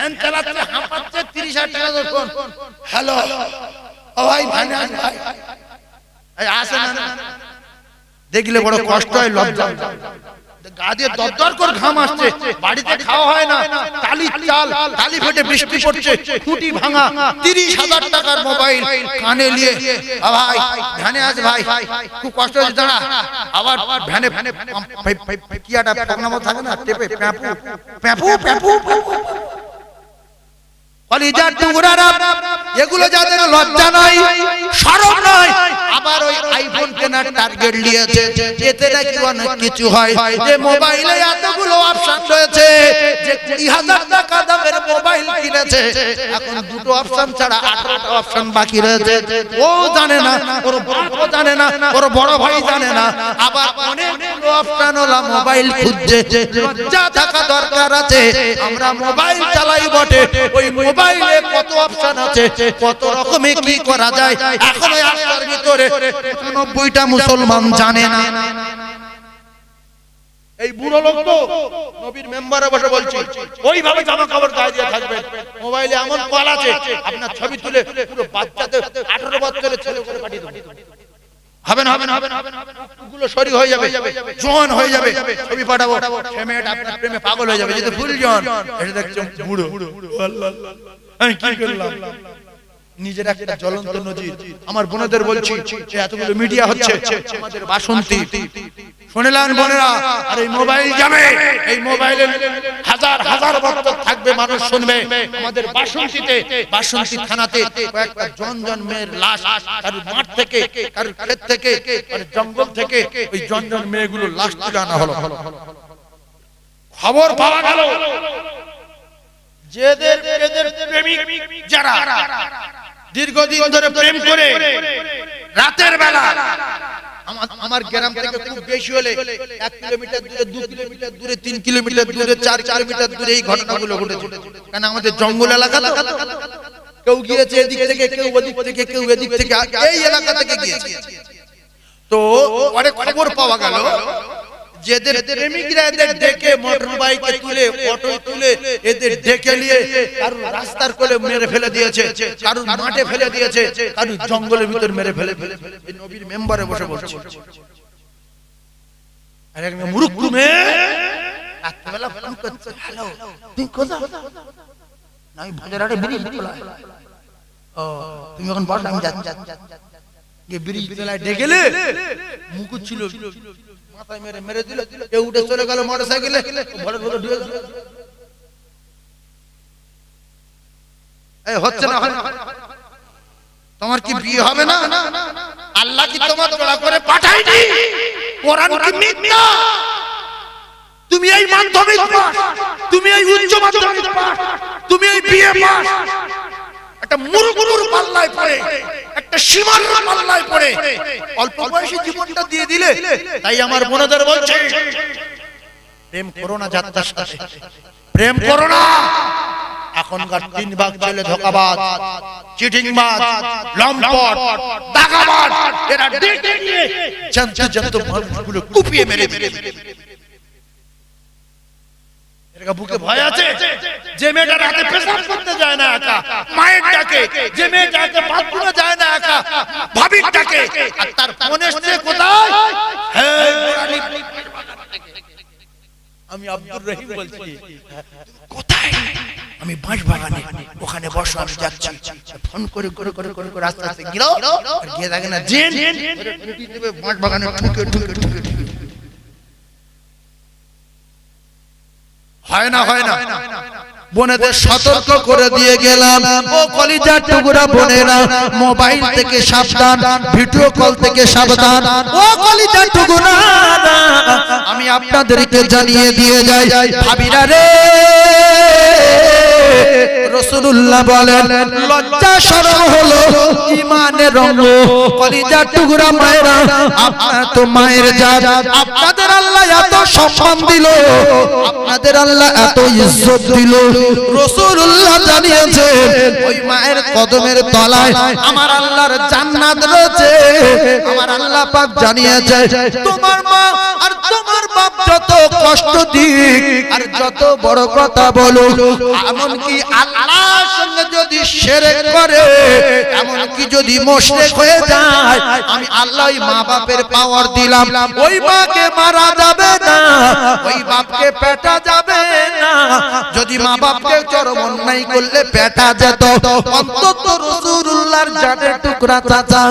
Fan চালাচ্ছে, হাঁপাচ্ছে, 30,000 টাকা দর্শন। হ্যালো ও ভাই, ভানে আস ভাই, আসে না, দেখলে বড় কষ্ট হয়, লজ্জা, গা দিয়ে দরদর করে ঘাম আসছে, বাড়িতে খাওয়া হয় না, টালির চাল, টালি ফেটে বৃষ্টি পড়ছে, খুঁটি ভাঙা, 30,000 টাকার মোবাইল কানে নিয়ে ভাই ভ্যানে আছে ভাই, খুব কষ্ট হচ্ছে, দাঁড়া, আবার ভ্যানে কি একটা প্রোগ্রাম থাকে না, টেপে প্যাপু প্যাপু প্যাপু কলিজার টুকরারা, এগুলো যাদের লজ্জা নাই, শরম নাই, আবার ওই আইফোন কেনার টার্গেট নিয়েছে, এতে নাকি অনেক কিছু হয়। যে মোবাইলে এতগুলো অপশন রয়েছে, যে 20,000 টাকা দামের মোবাইল কিনেছে, এখন দুটো অপশন ছাড়া 18টা অপশন বাকি রয়েছে। ও জানে না, ওর বাপও জানে না, ওর বড় ভাই জানে না, আবার অনেকগুলো অপশন ওলা মোবাইল খুঁজছে। লজ্জা থাকা দরকার আছে। আমরা মোবাইল চালাই বটে, ওই মোবাইলে কত অপশন আছে, কত রকমে কি করা যায়, এখন এই আশার ভিতরে 90টা মুসলমান জানে না। এই বুড়ো লোক তো নবীর মেম্বারে বসে বলছি, ওইভাবে জামা কাপড় গায়ে দিয়ে থাকবেন। মোবাইলে এমন কল আছে, আপনার ছবি তুলে পুরো বাচ্চাদের 18 বছরের ছেলে করে পাঠিয়ে দেবেন। হবে না, হবে না, হবে না, গুলো সরি হয়ে যাবে, জোয়ান হয়ে যাবে, ছবি পাঠাবো, সে মেয়েটা আপনার প্রেমে পাগল হয়ে যাবে। যদি ভুল জন, এটা দেখছেন বুড়ো, আল্লাহ আমি কি করলাম। নিজের একটা জ্বলন্ত নজির আমার বোনেদের বলছি, এতগুলো মিডিয়া হচ্ছে, আমাদের বাসন্তী শুনলেন বোনেরা, আর এই মোবাইল যাবে, এই মোবাইলে হাজার হাজার বক্তব্য থাকবে, মানুষ শুনবে। আমাদের বাসন্তীতে, বাসন্তী থানাতে কয়েকটা জন মেয়ের লাশ, কারোর মাঠ থেকে, কারোর ক্ষেত থেকে, কারোর জঙ্গল থেকে, ওই জন মেয়েগুলো লাশ তুলে আনা হলো। খবর পাওয়া গেল, যাদের প্রেমিক যারা দীর্ঘদিন ধরে প্রেম করে, রাতের বেলা, আমার গ্রাম থেকে খুব বেশি হলে 1 কিলোমিটার দূরে, 2 কিলোমিটার দূরে, 3 কিলোমিটার দূরে, 4 কিলোমিটার দূরে এই ঘটনাগুলো ঘটেছে। কারণ আমাদের জঙ্গল এলাকা, কেউ গিয়েছে এদিক থেকে, কেউ ওদিক থেকে, কেউ এদিক থেকে, এই এলাকা থেকে গিয়েছে। তো অনেক খবর পাওয়া গেল, যেদের প্রেমিকরা এদের ডেকে মোটর বাইকে তুলে, অটো তুলে, এদের ডেকে নিয়ে কারুর রাস্তার কোলে মেরে ফেলে দিয়েছে, কারুর মাঠে ফেলে দিয়েছে, কারুর জঙ্গলের ভিতর মেরে ফেলে। এই নবীর মেম্বারে বসে বসে আর এক মূর্খ মেয়ে রাতবেলা ফোন করছে, হ্যালো তুমি কোথায়? আমি বাজারে ব্রিজ তলায়। ও তুমি এখন বল, আমি যাচ্ছি। এই ব্রিজ তলায় ডেকেলে মুখ ছিল, মাথায় মেরে মেরে দিল, কেউ উঠে চলে গেল মোটরসাইকেলে, ভোরের ভোরে ঢুকে গেল। এই হচ্ছে না, তোমার কি বিয়ে হবে না? আল্লাহ কি তোমার জোড়া করে পাঠায়নি? কোরআন কি মিথ্যা? তুমি এই মাধ্যমিক পাস, তুমি এই উচ্চ মাধ্যমিক পাস, তুমি এই বিএ পাস, একটা মুরুগুরুর পাল্লায় পড়ে, একটা সীমার পাল্লায় পড়ে অল্প বয়সে জীবনটা দিয়ে দিলে। তাই আমার বোনেদের বলছে, প্রেম করো না যাত্রার সাথে, প্রেম করো না। এখনকার 3 ভাগ ছেলে ধোঁকাবাজ, চিটিংবাজ, লম্পট, দাগাবাজ, এরা ডেকে নিয়ে জানতে জানতে মানুষগুলো কুপিয়ে মেরে মেরে। এর বুকে ভয় আছে, যে মেয়েটা রাতে পেশাব করতে যায় না একা, মায়ের ডাকে, যে মেয়েটা বাথরুমে যায় না একা, ভাবির ডাকে, আর তার ফোন এসেছে কোথায়? আমি আব্দুর রহিম বলছি, কোথায়? আমি বাঁশ বাগানে, ওখানে বসো, আমি যাচ্ছি। ফোন করে করে করে করে করে আস্তে আস্তে গিয়ে আর গিয়ে দেখে না জেন বাঁশ বাগানে ঠুকে ঠুকে ঠুকে ঠুকে। হয় না, হয় না। বোনেদের সতর্ক করে দিয়ে গেলাম, ও কলিজার টুকরা বোনেরা, মোবাইল থেকে সাবধান, ভিডিও কল থেকে সাবধান। ও কলিজার টুকরা, আমি আপনাদেরকে জানিয়ে দিয়ে যাই, ভাবিরা রে, রাসূলুল্লাহ বলেন লজ্জা শরম হলো ঈমানের রঙ। কলিজার টুকরা মায়েরা, আপনারা তো মায়ের জাত, আপনাদের আল্লাহ এত সম্মান দিল, আপনাদের আল্লাহ এত ইজ্জত দিল। রাসূলুল্লাহ জানিয়েছেন ওই মায়ের কদমের তলায় আমার আল্লাহর জান্নাত রয়েছে। আমার আল্লাহ পাক জানিয়েছে তোমার মা আর তোমার বাপ যত কষ্ট দিক আর যত বড় কথা বলো, এমনকি আল্লাহর সঙ্গে যদি শিরক করে, এমনকি যদি মুশরিক হয়ে যায়, আমি আল্লাহ মা বাপের পাওয়ার দিলাম, ওই মাকে মারা যাবে না, ওই বাপকে পেটা যাবে না। যদি মা বাপকে চরম অন্যায় করলে পেটা যেত, অন্তত রাসূলুল্লাহর জানের টুকরা চাচা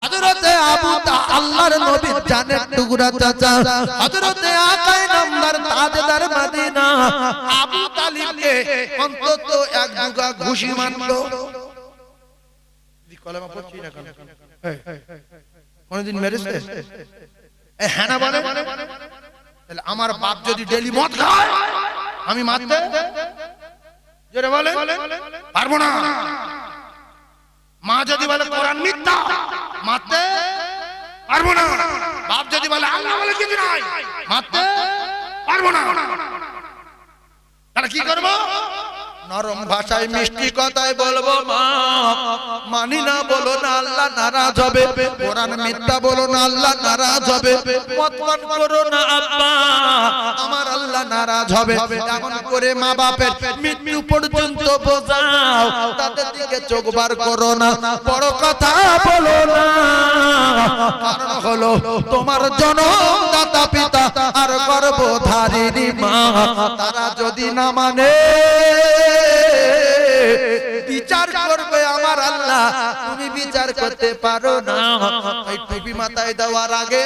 হযরতে আবু আল্লাহর নবীর জানের টুকরা চাচা হযরতে আকায়ে নামদার তাজদার মদিনা আবু তালিবকে অন্তত এক দুগা ঘুষি মারলো। কলেমা পড়ছি না কেন? কোনদিন মেরেছে? হ্যাঁ না বলে? তাহলে আমার বাপ যদি ডেলি মদ খায় আমি মারতে জোরে বলে পারবো না। মা যদি বলে কোরআন মিথ্যা মারতে পারবো না। বাপ যদি বলে আল্লাহ বলে কিছু নাই মারতে পারবো না। তাহলে কি করবো? নরম ভাষায় মিষ্টি কথায় বলবো মা, মানি না বলো না আল্লাহ নারাজ হবে, কোরআন মিথ্যা বলো না আল্লাহ নারাজ হবে, মদ পান করো না আব্বা আমার আল্লাহ নারাজ হবে। এমন করে মা বাপের মৃত্যু পর্যন্ত বোঝাও, তাদের দিকে চোখ বার করো না, বড় কথা বলো না। কারণ হলো তোমার জনমদাতা পিতা আর গর্ভধারিণী মা, তারা যদি না মানে বিচার করবে আমার আল্লাহ, তুমি বিচার করতে পারো না। এই টুপি মাথায় দেওয়ার আগে,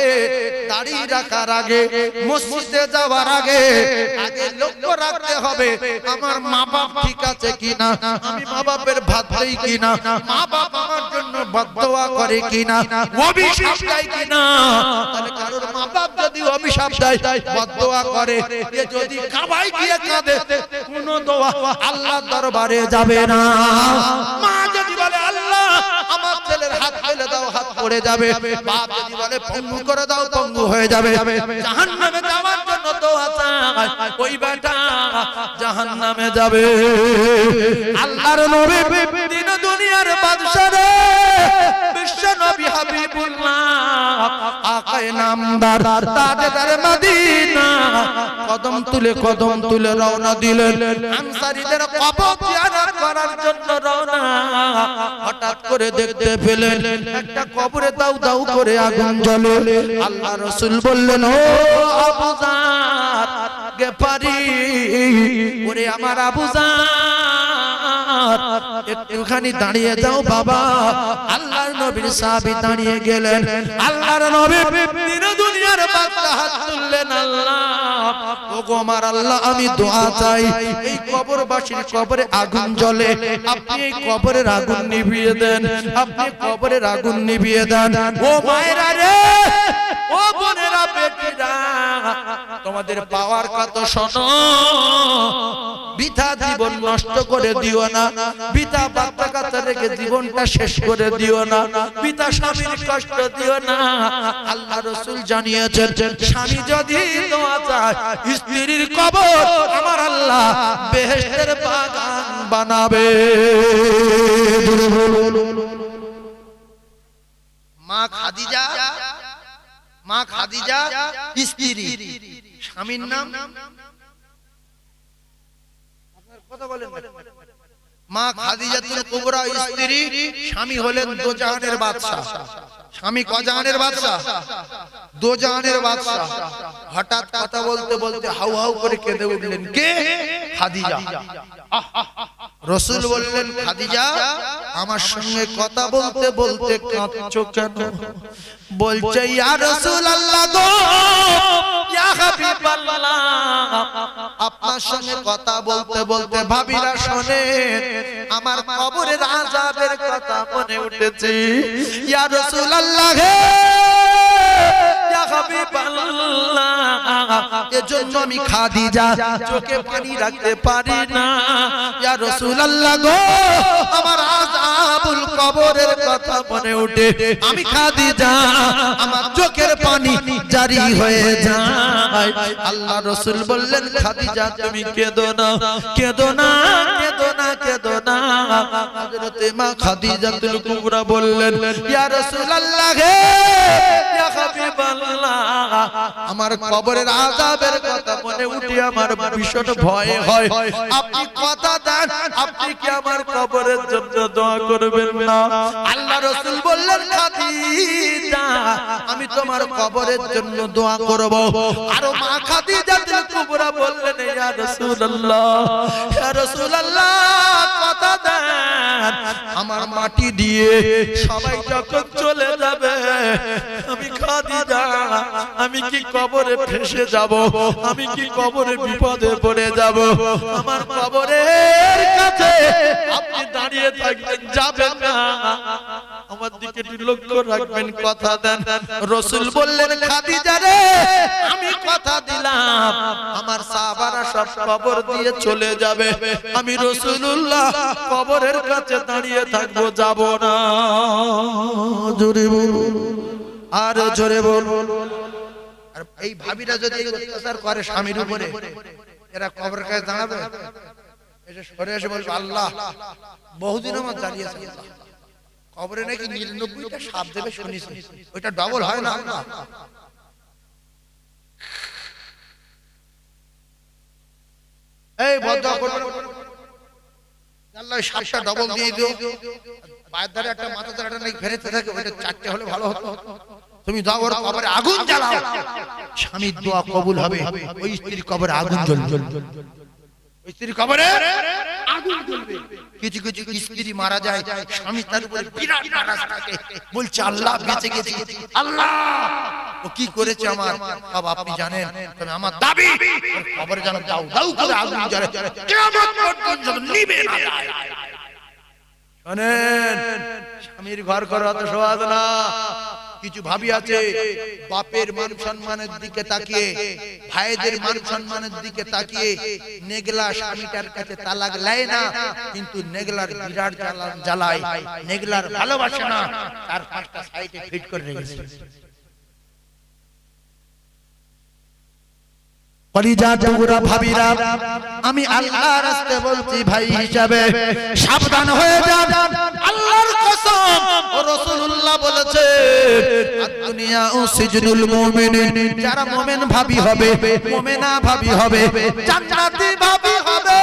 দাড়ি রাখার আগে, মসজিদে যাওয়ার আগে আগে লক্ষ্য রাখতে হবে আমার মা বাপ ঠিক আছে কিনা, আমি মা বাপের ভাত দেই কিনা, মা বাপ আমার জন্য বদদোয়া করে কিনা, অভিশাপ দেয় কিনা। তাহলে কারোর মা বাপ যদি অভিশাপ দেয়, বদদোয়া করে, এ যদি কাবায় গিয়ে কাঁদে, কোন দোয়া আল্লাহর দরবারে যাবে না। মা যদি বলে আল্লাহ আমার ছেলের হাত ফেলে দাও, হাত পড়ে যাবে। বাপ যদি বলে পঙ্গু করে দাও, পঙ্গু হয়ে যাবে। জাহান্নামে যাওয়ার জন্য দোয়া চায়, ওই বেটা জাহান্নামে যাবে। আল্লাহর নবী দিন দুনিয়ার বাদশা রে, বিশ্ব নবী হাবিবুল্লাহ আকায়ে নামদার তাজদার মদিনা কদম তুলে রওনা দিলেন আনসারীদের কবর জিয়ারত করার জন্য রওনা। হঠাৎ করে দেখতে পেলেন একটা কবরে দাউ দাউ করে আগুন জ্বলে। আল্লাহ রাসূল বললেন ও আবু যার গেফারি, ওরে আমার আবু যার একটুখানি দাঁড়িয়ে যাও বাবা। আল্লাহর নবীর সাহাবী দাঁড়িয়ে গেলেন। আল্লাহর নবী দিন দুনিয়ার বাদশা হাত তুললেন, আল্লাহ ওগো আমার আল্লাহ আমি দোয়া চাই, এই কবরবাসীর কবরে আগুন জ্বলে, আপনি এই কবরের আগুন নিভিয়ে দেন, আপনি কবরের আগুন নিভিয়ে দেন। ও মায়েরা রে, ও বোনেরা, বেটিরা, তোমাদের পাওয়ার কথা শোনো, বৃথা জীবন নষ্ট করে দিও না, বৃথা বাচ্চা কাচ্চা রেখে জীবনটা শেষ করে দিও না, বৃথা স্বামীর কষ্ট দিও না। আল্লাহ রাসূল জানিয়েছেন স্বামী যদি দোয়া চায়, স্ত্রীর কবর আমার আল্লাহ বেহেশতের বাগান বানাবে। মা খাদিজা স্ত্রী, স্বামীর নাম কথা বলেন। মা খাদিজাতুল কুবরা স্ত্রী, স্বামী হলেন দোজাহানের বাদশা। স্বামী কজাহানের বাদশা? দোজাহানের বাদশা। হঠাৎ কথা বলতে বলতে হাউ হাউ করে কেঁদে উঠলেন। কে? খাদিজা। রাসূল বললেন খাদিজা আমার সঙ্গে কথা বলতে বলতে কাঁদছো কেন? বলছে ইয়া রাসূলুল্লাহ গো, ইয়া হাবিবাল্লাহ, আপনার সঙ্গে কথা বলতে বলতে ভাবিরা শোনেন আমার কবরের আযাবের কথা মনে উঠেছে। ইয়া রাসূলুল্লাহ হে, ইয়া হাবিবাল্লাহ এজন্য আমি খাদিজা চোখে পানি রাখতে পারি না ইয়া রাসূলুল্লাহ গো আমার আযাবুল কবরের কথা মনে ওঠে আমি খাদিজা আমার চোখের পানি জারি হয়ে যায় আল্লাহ রাসূল বললেন খাদিজা তুমি কেঁদো না কেঁদো না কেঁদো না কেঁদো না হযরতে মা খাদিজাতুল কুবরা বললেন ইয়া রাসূলুল্লাহ হে ইয়া হাবিবাল্লাহ আমার কবরের আযাবের কথা মনে উঠে আমার ভীষণ ভয় হয় আপনি কথা দেন আপনি কি আমার কবরের জন্য দোয়া করবেন না আল্লাহ রাসূল বললেন খাদিজা আমি তোমার কবরের জন্য দোয়া করব আর মা খাদিজাতুল কুবরা বললেন ইয়া রাসূলুল্লাহ কথা দেন আমার মাটি দিয়ে সবাই যখন চলে যাবে আমি খাদিজা আমি কি কবরে ফেসে যাব আমি কি কবরে বিপদে পড়ে যাব আমার কবরের কাছে আপনি দাঁড়িয়ে থাকবেন যাবেন না আমার দিকে একটু লক্ষ্য রাখবেন কথা দেন রাসূল বললেন খাদিজা রে আমি কথা দিলাম আমার সাহাবারা সব কবর দিয়ে চলে যাবে আমি রাসূলুল্লাহ কবরের কাছে দাঁড়িয়ে থাকবো যাব না জোরে বলুন আর জোরে বলুন আর এই ভাবিরা যদি অত্যাচার করে স্বামীর উপরে এরা কবরের কাছে দাঁড়াবে এসে সরে এসে বলবে আল্লাহ বহুদিন আমার জ্বালিয়েছে কবরে নাকি 99টা সাপ দেবে শুনেছি ওইটা ডবল হয় না আল্লাহ এই বদয়া করবে আল্লাহ সাপটা ডবল দিয়ে দিও পায়ের ধারে একটা মাথা ধারে একটা নাকি ফেরেতে থাকে ওইটা 4টে হলে ভালো হতো তুমি দোয়া করো কবরে আগুন জ্বালাও স্বামীর দোয়া কবুল হবে ওই স্ত্রীর কবরে আগুন জ্বলবে ওই স্ত্রীর কবরে আগুন জ্বলবে কিছু কিছু স্ত্রী মারা যায় স্বামী তার উপরে বিরাট নারাজ থাকে বলছে আল্লাহ বেঁচে গেছি আল্লাহ ও কি করেছে আমার সব আপনি জানেন তবে আমার দাবি কবরে যেন দাও দাও করে আগুন জ্বলে কিয়ামত পর্যন্ত নিভে না যায় শুনেন স্বামীর ঘর করা তো সহজ না কিছু ভাবি আছে বাপের মান সম্মানের দিকে তাকিয়ে ভাইদের মান সম্মানের দিকে তাকিয়ে নেগলা স্বামীটার কাছে তালাক নেয় না কিন্তু নেগলার বিরাট জ্বালায় নেগলার ভালোবাসে না তার 5টা সাইডে ফিট করে রেখেছে কলিজা টুকরা ভাবিরা আমি আল্লাহর রাস্তায় বলছি ভাই হিসাবে সাবধান হয়ে যান আল্লাহর কসম ও রাসূলুল্লাহ বলেছে দুনিয়া ও সিজনুল মুমিনিন যারা মুমিন ভাবি হবে মুমিনা ভাবি হবে জান্নাতি ভাবি হবে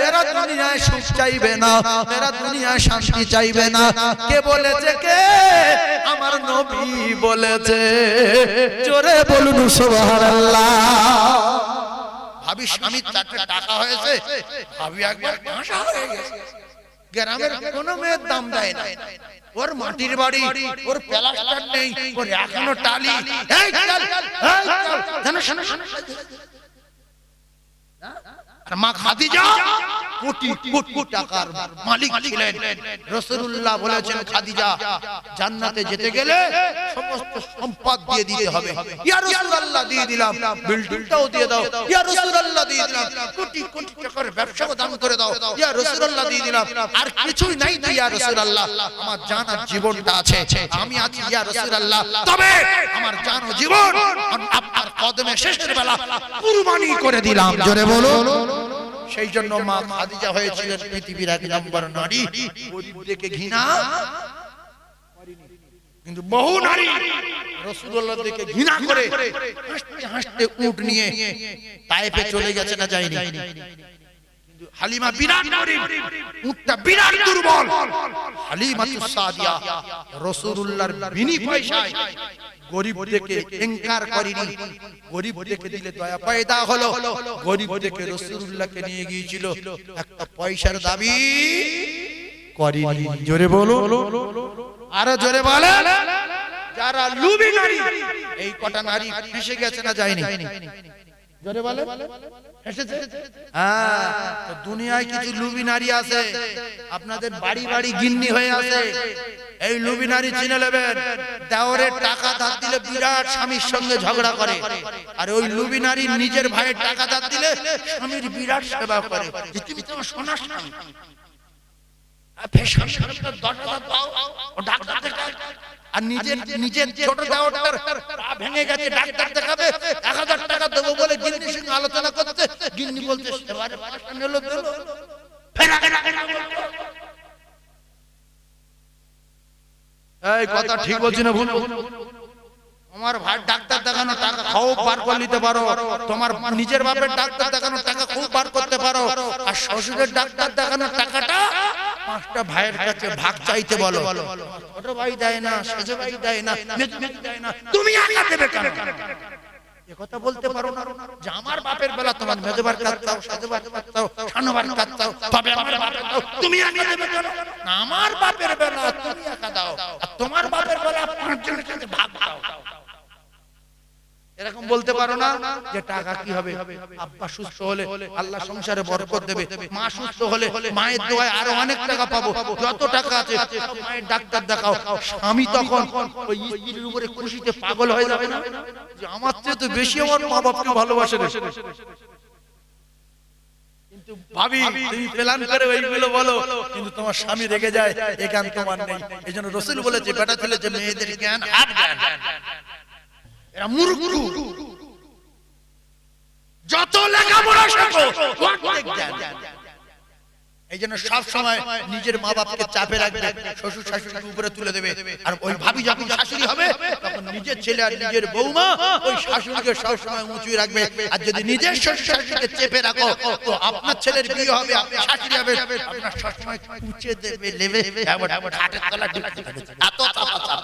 এরা দুনিয়ায় সুখ চাইবে না এরা দুনিয়ায় শান্তি চাইবে না কে বলেছে কে আমার নবী বলেছে জোরে বলুন সুবহানাল্লাহ ভাবি স্বামীর 4টা টাকা হয়েছে ভাবি একবার ভাষা হয়ে গেছে গ্রামের কোন মেয়ের দাম দেয় না ওর মাটির বাড়ি ওর প্লাস্টার নেই ওর এখনো টালি এই চল জানো শোনো শোনো আর মা খাদিজা কোটি কোটি টাকার মালিক ছিলেন রাসূলুল্লাহ বলেছেন খাদিজা জান্নাতে যেতে গেলে সমস্ত সম্পদ দিয়ে দিতে হবে ইয়া রাসূলুল্লাহ দিয়ে দিলাম বিল্ডিংটাও দিয়ে দাও ইয়া রাসূলুল্লাহ দিয়ে দিলাম কোটি কোটি টাকার ব্যবসাও দান করে দাও ইয়া রাসূলুল্লাহ দিয়ে দিলাম আর কিছুই নাই তো ইয়া রাসূলুল্লাহ আমার জান আর জীবনটা আছে আমি আছি ইয়া রাসূলুল্লাহ তবে আমার জান ও জীবন আপনার কদমে শেষের বেলা কুরবানি করে দিলাম জোরে বলুন সেই জন্য মা খাদিজা হয়েছিলেন পৃথিবীর 1 নম্বর নারী গরিবদেরকে ঘৃণা কিন্তু বহু নারী রাসূলুল্লাহ দেখে ঘৃণা করে হাসতে হাসতে উট নিয়ে তায়েফে চলে গেছে না যায়নি কিন্তু হালিমা বিরাট গরিব উটটা বিরাট দুর্বল হালিমাতুস সাদিয়া রাসূলুল্লাহর বিনি পয়সায় গরিব দেখে ইনকার করেনি গরিব দেখে দিলে দয়া পয়দা হলো গরিব দেখে রাসূলুল্লাহকে নিয়ে গিয়েছিল একটা পয়সার দাবি করেনি জোরে বলো আর জোরে বলে যারা লুবি নারী এই কটা নারী ফেসে গেছে না যায়নি জোরে বলে এসেছে। হ্যাঁ, তো দুনিয়ায় কিছু লুবি নারী আছে, আপনাদের বাড়ি বাড়ি গিন্নি হয়ে আছে। এই লুবি নারী চিনে নেবেন, দেওরের টাকা ধার দিলে বিরাট স্বামীর সঙ্গে ঝগড়া করে, আর ওই লুবি নারী নিজের ভাইয়ের টাকা ধার দিলে স্বামীর বিরাট সেবা করে। যে তুমি তো সোনার স্বামী, আর নিজের নিজের ছোট দেওরটার পা ভেঙে গেছে, ডাক্তার দেখাবে, 1000 টাকা দেবো বলে গিন্নির সঙ্গে আলোচনা করতে, গিন্নি বলতে সেবারে পাঁচটা নিল দিল। এই কথা ঠিক বলছি না ভুল? তোমার ভাই ডাক্তার দেখানো টাকা খুব বার করে নিতে পারো, তোমার নিজের বাপের ডাক্তার দেখানো টাকা খুব বার করতে পারো, আর শ্বশুরের ডাক্তার দেখানোর টাকাটা 5টা ভাইয়ের কাছে ভাগ চাইতে বলো। ছোট ভাই দেয় না, সেজ ভাই দেয় না, মেজ মেজ দেয় না, তুমি একা দেবে কেন? এ কথা বলতে পারো না যে আমার বাপের বেলা তোমার মেজবার কাজ চাও, সেজবার কাজ চাও, শানবার কাজ চাও, তবে আমার বাপের দাও, তুমি একা দেবে কেন? না, আমার বাপের বেলা তুমি একা দাও, আর তোমার বাপের বেলা 5 জনের কাছে ভাগ দাও। এরকম বলতে পারো না যে টাকা কি হবে? আব্বা সুস্থ হলে আল্লাহ সংসারে বরকত দেবে, মা সুস্থ হলে মায়ের দোয়ায় আরো অনেক টাকা পাবো, যত টাকা আছে সব মায়ের ডাক্তার দেখাও। স্বামী তখন ওই স্ত্রীর উপরে খুশিতে পাগল হয়ে যাবে না যে আমার চেয়ে তো বেশি আমার মা বাপকে ভালোবাসে রে। কিন্তু ভাবি তুমি প্ল্যান করে ওইগুলো বলো, কিন্তু তোমার স্বামী রেগে যায়, এ জ্ঞান তোমার নেই। এজন্য রাসূল বলেছে বেটা ছেলে যে মেয়েদের জ্ঞান হাত জ্ঞান, এরা মূর্খ। যত লেখাপড়া শেখো অর্ধেক জ্ঞান। এই জন্য সব সময় নিজের মা বাপকে চাপে রাখবে, শ্বশুর শাশুড়িকে উপরে তুলে দেবে। আর ওই ভাবি যখন শাশুড়ি হবে তখন নিজের ছেলে আর নিজের বৌমা ওই শাশুড়িকে সব সময় উঁচুই রাখবে। আর যদি নিজের শ্বশুর শাশুড়িকে চেপে রাখো তো আপনার ছেলের বিয়ে হবে, আপনি শাশুড়ি হবে, আপনার সব সময় উঁচে দেবে, লেবে খাটের তলা ঢুকে যাবে। এত চাপা চাপ।